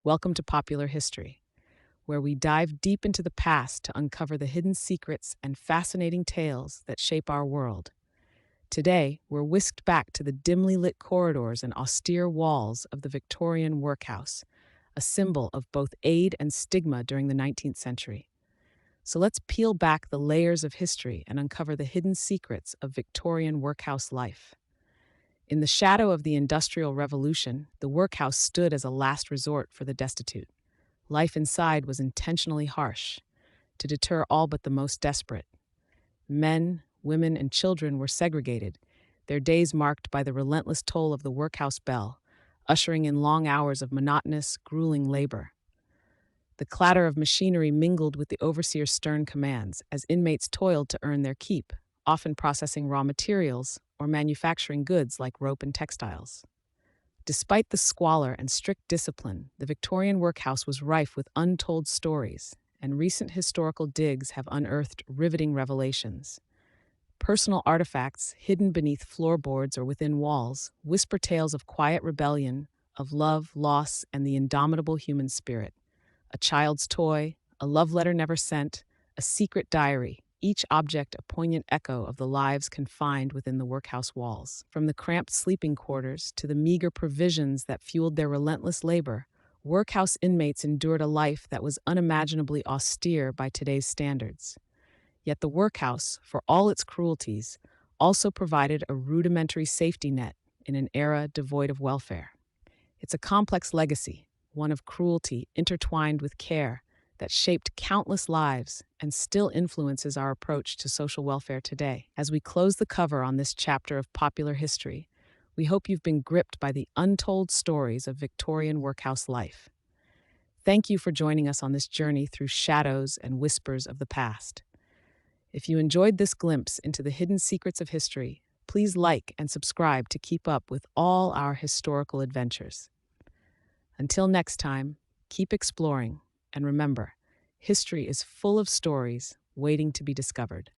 Welcome to Popular History, where we dive deep into the past to uncover the hidden secrets and fascinating tales that shape our world. Today, we're whisked back to the dimly lit corridors and austere walls of the Victorian Workhouse, a symbol of both aid and stigma during the 19th century. So let's peel back the layers of history and uncover the hidden secrets of Victorian workhouse life. In the shadow of the Industrial Revolution, the workhouse stood as a last resort for the destitute. Life inside was intentionally harsh, to deter all but the most desperate. Men, women, and children were segregated, their days marked by the relentless toll of the workhouse bell, ushering in long hours of monotonous, grueling labor. The clatter of machinery mingled with the overseer's stern commands as inmates toiled to earn their keep, often processing raw materials or manufacturing goods like rope and textiles. Despite the squalor and strict discipline, the Victorian workhouse was rife with untold stories, and recent historical digs have unearthed riveting revelations. Personal artifacts hidden beneath floorboards or within walls whisper tales of quiet rebellion, of love, loss, and the indomitable human spirit. A child's toy, a love letter never sent, a secret diary, each object a poignant echo of the lives confined within the workhouse walls. From the cramped sleeping quarters to the meager provisions that fueled their relentless labor, workhouse inmates endured a life that was unimaginably austere by today's standards. Yet the workhouse, for all its cruelties, also provided a rudimentary safety net in an era devoid of welfare. It's a complex legacy, one of cruelty intertwined with care, that shaped countless lives and still influences our approach to social welfare today. As we close the cover on this chapter of popular history, we hope you've been gripped by the untold stories of Victorian workhouse life. Thank you for joining us on this journey through shadows and whispers of the past. If you enjoyed this glimpse into the hidden secrets of history, please like and subscribe to keep up with all our historical adventures. Until next time, keep exploring, and remember, history is full of stories waiting to be discovered.